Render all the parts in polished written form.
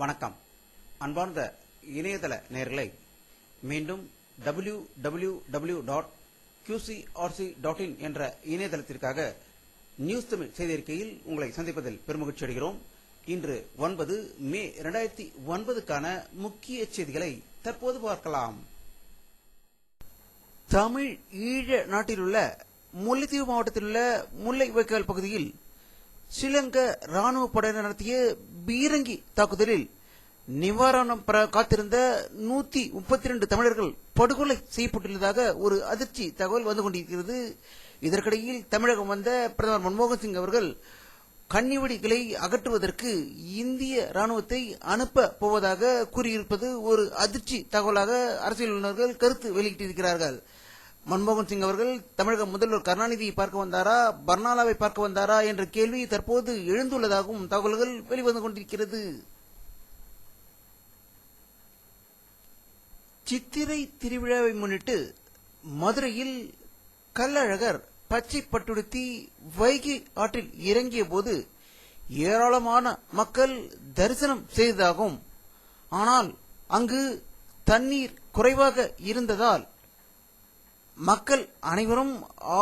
வணக்கம். அன்பார்ந்த இணையதள நேயர்களை மீண்டும் www.qcrc.in என்ற இணையதளத்திற்காக நியூஸ் தமிழ் செய்தியறிக்கையில் உங்களை சந்திப்பதில் பெருமகிழ்ச்சி அடைகிறோம். இன்று 9 மே 2009க்கான முக்கிய செய்திகளை தற்போது பார்க்கலாம். தமிழ் ஈழ நாட்டிலுள்ள முல்லைத்தீவு மாவட்டத்தில் உள்ள முல்லை வைக்கால் பகுதியில் ஸ்ரீலங்கா ராணுவ படையினர் நடத்திய பீரங்கி தாக்குதலில் நிவாரணம் பெற காத்திருந்த 132 தமிழர்கள் படுகொலை செய்யப்பட்டுள்ளதாக ஒரு அதிர்ச்சி தகவல் வந்து கொண்டிருக்கிறது. இதற்கிடையில் தமிழகம் வந்த பிரதமர் மன்மோகன் சிங் அவர்கள் கன்னிவெடிகளை அகற்றுவதற்கு இந்திய ராணுவத்தை அனுப்ப போவதாக கூறியிருப்பது ஒரு அதிர்ச்சி தகவலாக அரசியல் வல்லுநர்கள் கருத்து வெளியிட்டிருக்கிறார்கள். மன்மோகன் சிங் அவர்கள் தமிழக முதல்வர் கருணாநிதியை பார்க்க வந்தாரா, பர்னாலாவை பார்க்க வந்தாரா என்ற கேள்வி தற்போது எழுந்துள்ளதாகவும் தகவல்கள் வெளிவந்து கொண்டிருக்கிறது. சித்திரை திருவிழாவை முன்னிட்டு மதுரையில் கள்ளழகர் பச்சை பட்டுடுத்தி வைகை ஆற்றில் இறங்கிய போது ஏராளமான மக்கள் தரிசனம் செய்ததாகவும், ஆனால் அங்கு தண்ணீர் குறைவாக இருந்ததால் மக்கள் அனைவரும்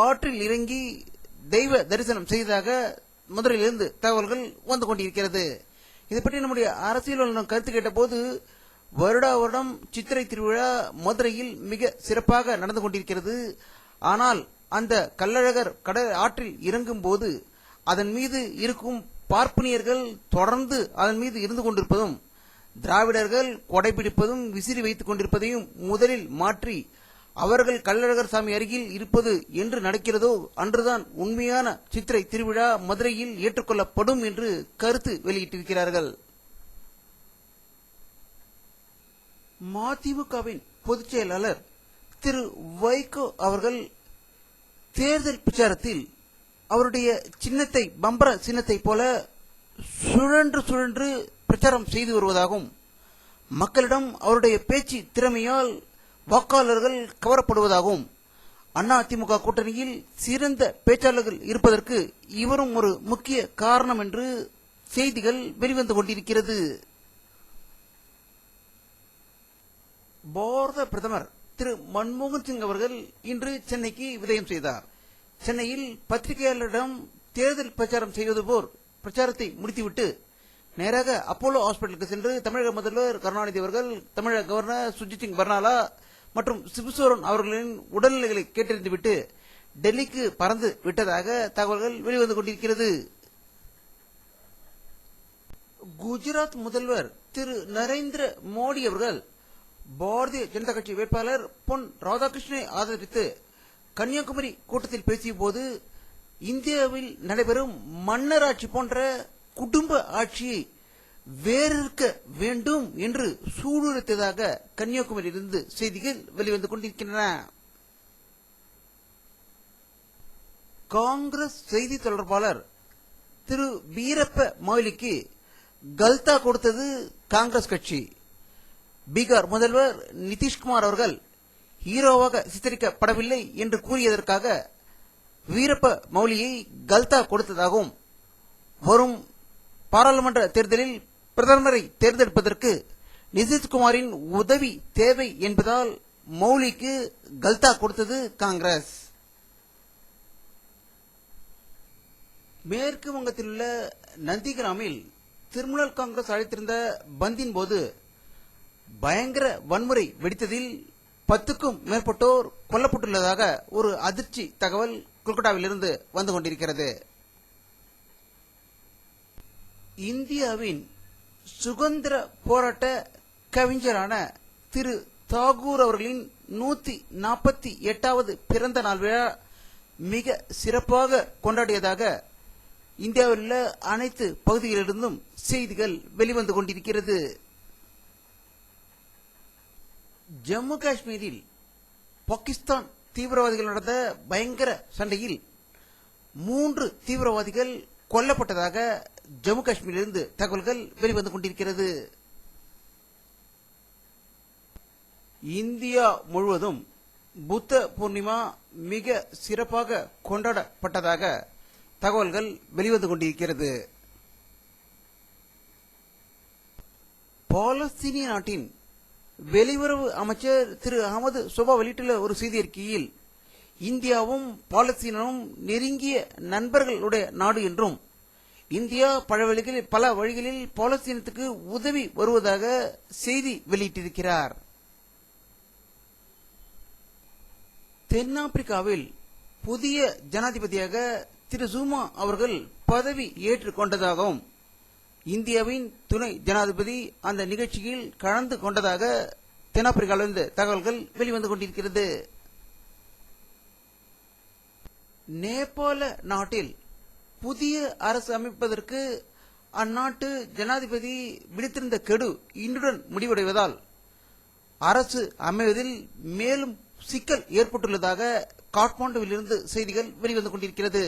ஆற்றில் இறங்கி தெய்வ தரிசனம் செய்ததாக மதுரையிலிருந்து தகவல்கள் வந்து கொண்டிருக்கிறது. இதை பற்றி நம்முடைய அரசியல் கருத்து கேட்ட போது, வருடா வருடம் சித்திரை திருவிழா மதுரையில் மிக சிறப்பாக நடந்து கொண்டிருக்கிறது. ஆனால் அந்த கள்ளழகர் கடல் ஆற்றில் இறங்கும் போது அதன் மீது இருக்கும் பார்ப்பனியர்கள் தொடர்ந்து அதன் மீது இருந்து கொண்டிருப்பதும், திராவிடர்கள் கொடைபிடிப்பதும் விசிறி வைத்துக் கொண்டிருப்பதையும் முதலில் மாற்றி அவர்கள் கள்ளழகர் சாமி அருகில் இருப்பது என்று நடக்கிறதோ அன்றுதான் உண்மையான சித்திரை திருவிழா மதுரையில் ஏற்றுக்கொள்ளப்படும் என்று கருத்து வெளியிட்டிருக்கிறார்கள். மதிமுகவின் பொதுச் செயலாளர் திரு வைகோ அவர்கள் தேர்தல் பிரச்சாரத்தில் அவருடைய சின்னத்தை பம்பர சின்னத்தை போல சுழன்று சுழன்று பிரச்சாரம் செய்து வருவதாகவும், மக்களிடம் அவருடைய பேச்சு திறமையால் வாக்காளர்கள் கவரப்படுவதாகவும், அதிமுக கூட்டணியில் சிறந்த பேச்சாளர்கள் இருப்பதற்கு இவரும் ஒரு முக்கிய காரணம் என்று செய்திகள் வெளிவந்து கொண்டிருக்கிறது. பாரத பிரதமர் திரு மன்மோகன் சிங் அவர்கள் இன்று சென்னைக்கு விஜயம் செய்தார். சென்னையில் பத்திரிகையாளரிடம் தேர்தல் பிரச்சாரம் செய்வது போல் பிரச்சாரத்தை முடித்துவிட்டு நேராக அப்போலோ ஹாஸ்பிட்டலுக்கு சென்று தமிழக முதல்வர் கருணாநிதி அவர்கள், தமிழக கவர்னர் சுர்ஜித் சிங் பர்னாலா மற்றும் சிபுசோரன் அவர்களின் உடல்நிலைகளை கேட்டறிந்துவிட்டு டெல்லிக்கு பறந்து விட்டதாக தகவல்கள் வெளிவந்து கொண்டிருக்கிறது. குஜராத் முதல்வர் திரு நரேந்திர மோடி அவர்கள் பாரதிய ஜனதா கட்சி வேட்பாளர் பொன் ராதாகிருஷ்ணனை ஆதரித்து கன்னியாகுமரி கூட்டத்தில் பேசிய போது, இந்தியாவில் நடைபெறும் மன்னராட்சி போன்ற குடும்ப ஆட்சியை வேறிருக்க வேண்டும் என்று சூளுரைத்ததாக கன்னியாகுமரியிலிருந்து செய்திகள் வெளிவந்து கொண்டிருக்கின்றன. காங்கிரஸ் செய்தி தொடர்பாளர் திரு வீரப்ப மொய்லிக்கு கல்தா கொடுத்தது காங்கிரஸ் கட்சி. பீகார் முதல்வர் நிதிஷ்குமார் அவர்கள் ஹீரோவாக சித்தரிக்கப்படவில்லை என்று கூறியதற்காக வீரப்ப மொய்லியை கல்தா கொடுத்ததாகவும், வரும் பாராளுமன்ற தேர்தலில் பிரதமரை தேர்ந்தெடுப்பதற்கு நிதிஷ்குமாரின் உதவி தேவை என்பதால் மௌலிக்கு கல்தா கொடுத்தது காங்கிரஸ். மேற்கு வங்கத்தில் உள்ள நந்திகிராமில் திரிணாமுல் காங்கிரஸ் அழைத்திருந்த பந்தின் போது பயங்கர வன்முறை வெடித்ததில் 10க்கும் மேற்பட்டோர் கொல்லப்பட்டுள்ளதாக ஒரு அதிர்ச்சி தகவல் கொல்கத்தாவிலிருந்து வந்து கொண்டிருக்கிறது. இந்தியாவின் சுதந்திர போராட்ட கவிஞரான திரு தாகூர் அவர்களின் 148வது பிறந்த நாள் விழா மிக சிறப்பாக கொண்டாடியதாக இந்தியாவில் உள்ள அனைத்து பகுதிகளிலிருந்தும் செய்திகள் வெளிவந்து கொண்டிருக்கிறது. ஜம்மு காஷ்மீரில் பாகிஸ்தான் தீவிரவாதிகள் நடந்த பயங்கர சண்டையில் 3 தீவிரவாதிகள் கொல்லப்பட்டதாக ஜம்மு காஷ்மீரிலிருந்து தகவல்கள் வெளிவந்து கொண்டிருக்கிறது. இந்தியா முழுவதும் புத்த பூர்ணிமா மிக சிறப்பாக கொண்டாடப்பட்டதாக தகவல்கள் வெளிவந்து கொண்டிருக்கிறது. பாலஸ்தீனிய நாட்டின் வெளியுறவு அமைச்சர் திரு அகமது சோபா வெளியிட்டுள்ள ஒரு செய்தி அறிக்கையில், இந்தியாவும் பாலஸ்தீனமும் நெருங்கிய நண்பர்களுடைய நாடு என்றும் இந்தியா பல வழிகளில் பாலஸ்தீனத்துக்கு உதவி வருவதாக செய்தி வெளியிட்டிருக்கிறார். தென்னாப்பிரிக்காவில் புதிய ஜனாதிபதியாக திரு ஜூமா அவர்கள் பதவி ஏற்றுக் கொண்டதாகவும், இந்தியாவின் துணை ஜனாதிபதி அந்த நிகழ்ச்சியில் கலந்து கொண்டதாக தென்னாப்பிரிக்காவிலிருந்து தகவல்கள் வெளிவந்து கொண்டிருக்கிறது. நேபாள நாட்டில் புதிய அரசு அமைப்பதற்கு அந்நாட்டு ஜனாதிபதி விடுத்திருந்த கெடு இன்றுடன் முடிவடைவதால் அரசு அமைவதில் மேலும் சிக்கல் ஏற்பட்டுள்ளதாக காட்மாண்டுவிலிருந்து செய்திகள் வெளிவந்து கொண்டிருக்கிறது.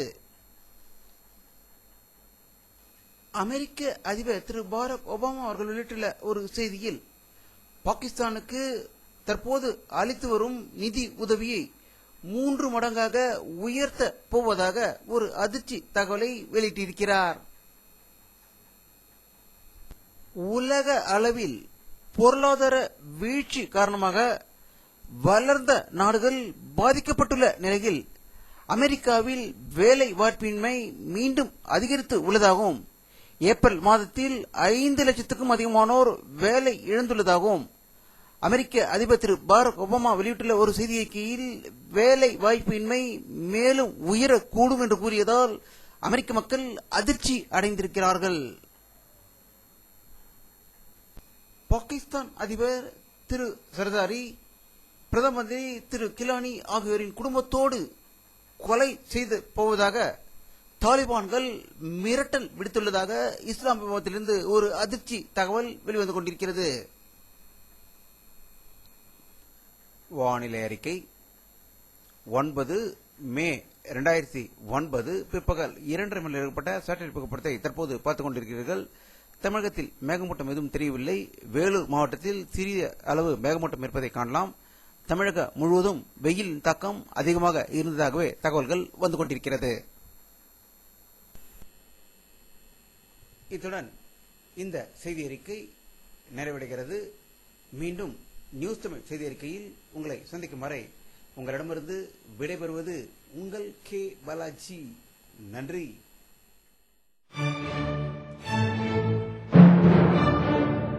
அமெரிக்க அதிபர் திரு பாரக் ஒபாமா அவர்கள் வெளியிட்டுள்ள ஒரு செய்தியில், பாகிஸ்தானுக்கு தற்போது அளித்து வரும் நிதி உதவியை 3 மடங்காக உயர்த்த போவதாக ஒரு அதிர்ச்சி தகவலை வெளியிட்டிருக்கிறார். உலக அளவில் பொருளாதார வீழ்ச்சி காரணமாக வளர்ந்த நாடுகள் பாதிக்கப்பட்டுள்ள நிலையில் அமெரிக்காவில் வேலை வாய்ப்பின்மை மீண்டும் அதிகரித்து உள்ளதாகவும், ஏப்ரல் மாதத்தில் 5 லட்சத்துக்கும் அதிகமானோர் வேலை இழந்துள்ளதாகவும் அமெரிக்க அதிபர் திரு பாரக் ஒபாமா வெளியிட்டுள்ள ஒரு செய்தி அறிக்கையில், வேலை வாய்ப்பின்மை மேலும் உயரக்கூடும் என்று கூறியதால் அமெரிக்க மக்கள் அதிர்ச்சி அடைந்திருக்கிறார்கள். பாகிஸ்தான் அதிபர் திரு சர்தாரி, பிரதம மந்திரி திரு கிலானி ஆகியோரின் குடும்பத்தோடு கொலை செய்து போவதாக தாலிபான்கள் மிரட்டல் விடுத்துள்ளதாக இஸ்லாமாபாத்திலிருந்து ஒரு அதிர்ச்சி தகவல் வெளிவந்து கொண்டிருக்கிறது. வானிலை அறிக்கை 9 மே 2009 பிற்பகல் 2:30 மணியில் ஏற்பட்ட சேட்டலைட் புகைப்படத்தை தற்போது பார்த்துக் கொண்டிருக்கிறீர்கள். தமிழகத்தில் மேகமூட்டம் எதுவும் தெரியவில்லை. வேலூர் மாவட்டத்தில் சிறிய அளவு மேகமூட்டம் இருப்பதை காணலாம். தமிழகம் முழுவதும் வெயிலின் தாக்கம் அதிகமாக இருந்ததாகவே தகவல்கள் வந்து கொண்டிருக்கிறது. இத்துடன் இந்த செய்தி அறிக்கை நிறைவடைகிறது. மீண்டும் நியூஸ் தமிழ் செய்தி அறிக்கையில் உங்களை சந்திக்கும் வரை உங்களிடமிருந்து விடைபெறுவது உங்கள் கே பாலாஜி. நன்றி.